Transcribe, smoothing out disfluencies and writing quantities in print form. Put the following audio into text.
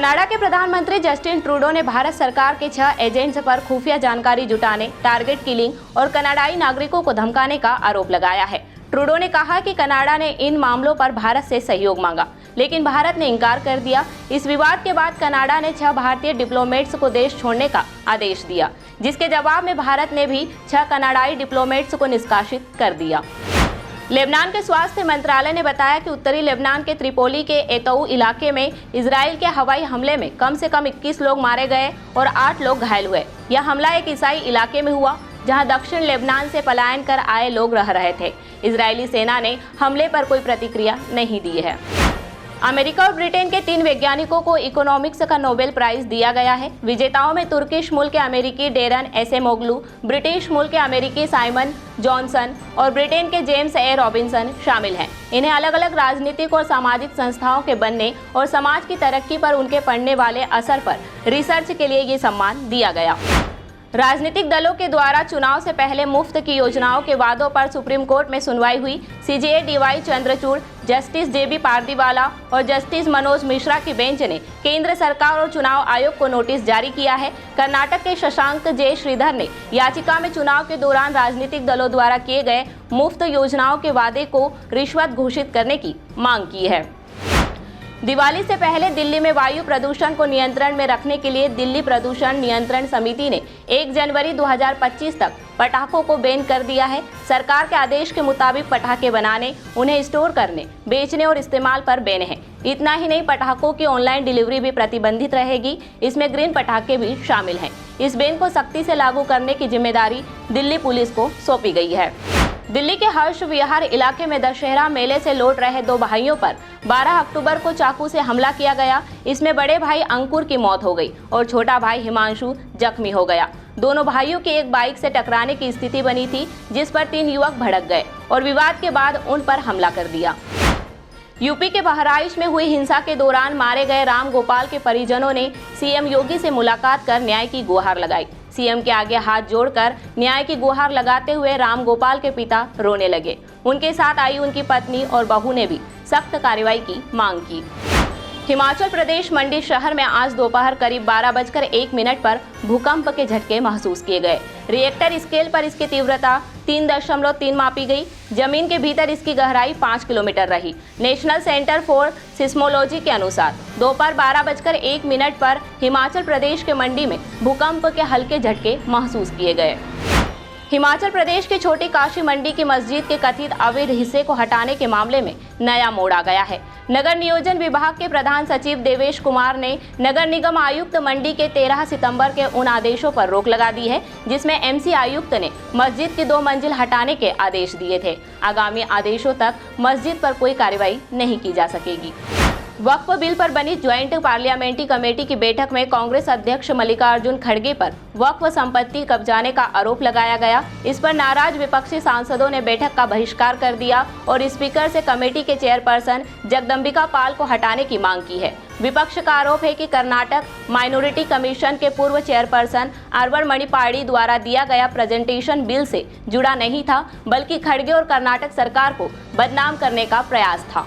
Canada के प्रधानमंत्री Justin Trudeau ने भारत सरकार के 6 एजेंट्स पर खुफिया जानकारी जुटाने, टारगेट किलिंग और कनाडाई नागरिकों को धमकाने का आरोप लगाया है। ट्रूडो ने कहा कि कनाडा ने इन मामलों पर भारत से सहयोग मांगा, लेकिन भारत ने इनकार कर दिया। इस विवाद के बाद कनाडा ने 6 भारतीय डिप्लोमेट्स को देश छोड़ने का आदेश दिया, जिसके जवाब में भारत ने भी 6 कनाडाई डिप्लोमेट्स को निष्कासित कर दिया। लेबनान के स्वास्थ्य मंत्रालय ने बताया कि उत्तरी लेबनान के त्रिपोली के एतऊ इलाके में इजराइल के हवाई हमले में कम से कम 21 लोग मारे गए और 8 लोग घायल हुए। यह हमला एक ईसाई इलाके में हुआ, जहां दक्षिण लेबनान से पलायन कर आए लोग रह रहे थे। इजरायली सेना ने हमले पर कोई प्रतिक्रिया नहीं दी है। अमेरिका और ब्रिटेन के 3 वैज्ञानिकों को इकोनॉमिक्स का नोबेल प्राइज दिया गया है। विजेताओं में तुर्किश मूल के अमेरिकी डेरन एसेमोग्लू, ब्रिटिश मूल के अमेरिकी साइमन जॉनसन और ब्रिटेन के जेम्स ए रॉबिन्सन शामिल हैं। इन्हें अलग अलग राजनीतिक और सामाजिक संस्थाओं के बनने और समाज की तरक्की पर उनके पड़ने वाले असर पर रिसर्च के लिए ये सम्मान दिया गया। राजनीतिक दलों के द्वारा चुनाव से पहले मुफ्त की योजनाओं के वादों पर सुप्रीम कोर्ट में सुनवाई हुई। सीजेए डीवाई चंद्रचूड़, जस्टिस जेबी पारदीवाला और जस्टिस मनोज मिश्रा की बेंच ने केंद्र सरकार और चुनाव आयोग को नोटिस जारी किया है। कर्नाटक के शशांक जे श्रीधर ने याचिका में चुनाव के दौरान राजनीतिक दलों द्वारा किए गए मुफ्त योजनाओं के वादे को रिश्वत घोषित करने की मांग की है। दिवाली से पहले दिल्ली में वायु प्रदूषण को नियंत्रण में रखने के लिए दिल्ली प्रदूषण नियंत्रण समिति ने 1 जनवरी 2025 तक पटाखों को बैन कर दिया है। सरकार के आदेश के मुताबिक पटाखे बनाने, उन्हें स्टोर करने, बेचने और इस्तेमाल पर बैन है। इतना ही नहीं, पटाखों की ऑनलाइन डिलीवरी भी प्रतिबंधित रहेगी। इसमें ग्रीन पटाखे भी शामिल हैं। इस बैन को सख्ती से लागू करने की जिम्मेदारी दिल्ली पुलिस को सौंपी गई है। दिल्ली के हर्ष विहार इलाके में दशहरा मेले से लौट रहे 2 भाइयों पर 12 अक्टूबर को चाकू से हमला किया गया। इसमें बड़े भाई अंकुर की मौत हो गई और छोटा भाई हिमांशु जख्मी हो गया। दोनों भाइयों की एक बाइक से टकराने की स्थिति बनी थी, जिस पर 3 युवक भड़क गए और विवाद के बाद उन पर हमला कर दिया। यूपी के बहराइच में हुई हिंसा के दौरान मारे गए राम गोपाल के परिजनों ने सीएम योगी से मुलाकात कर न्याय की गुहार लगाई। सीएम के आगे हाथ जोड़कर न्याय की गुहार लगाते हुए राम गोपाल के पिता रोने लगे। उनके साथ आई उनकी पत्नी और बहू ने भी सख्त कार्रवाई की मांग की। हिमाचल प्रदेश मंडी शहर में आज दोपहर करीब 12:01 पर भूकंप के झटके महसूस किए गए। रिएक्टर स्केल पर इसकी तीव्रता 3.3 मापी गई। जमीन के भीतर इसकी गहराई 5 किलोमीटर रही। नेशनल सेंटर फॉर सिस्मोलॉजी के अनुसार दोपहर 12:01 पर हिमाचल प्रदेश के मंडी में भूकंप के हल्के झटके महसूस किए गए। हिमाचल प्रदेश के छोटी काशी मंडी की मस्जिद के कथित अवैध हिस्से को हटाने के मामले में नया मोड़ आ गया है। नगर नियोजन विभाग के प्रधान सचिव देवेश कुमार ने नगर निगम आयुक्त मंडी के 13 सितंबर के उन आदेशों पर रोक लगा दी है, जिसमें एमसी आयुक्त ने मस्जिद की 2 मंजिल हटाने के आदेश दिए थे। आगामी आदेशों तक मस्जिद पर कोई कार्रवाई नहीं की जा सकेगी। वक्फ बिल पर बनी ज्वाइंट पार्लियामेंट्री कमेटी की बैठक में कांग्रेस अध्यक्ष मल्लिकार्जुन खड़गे पर वक्फ संपत्ति कब्जाने का आरोप लगाया गया। इस पर नाराज विपक्षी सांसदों ने बैठक का बहिष्कार कर दिया और स्पीकर से कमेटी के चेयरपर्सन जगदम्बिका पाल को हटाने की मांग की है। विपक्ष का आरोप है कि कर्नाटक माइनॉरिटी कमीशन के पूर्व चेयरपर्सन अरवर मणिपाड़ी द्वारा दिया गया प्रेजेंटेशन बिल से जुड़ा नहीं था, बल्कि खड़गे और कर्नाटक सरकार को बदनाम करने का प्रयास था।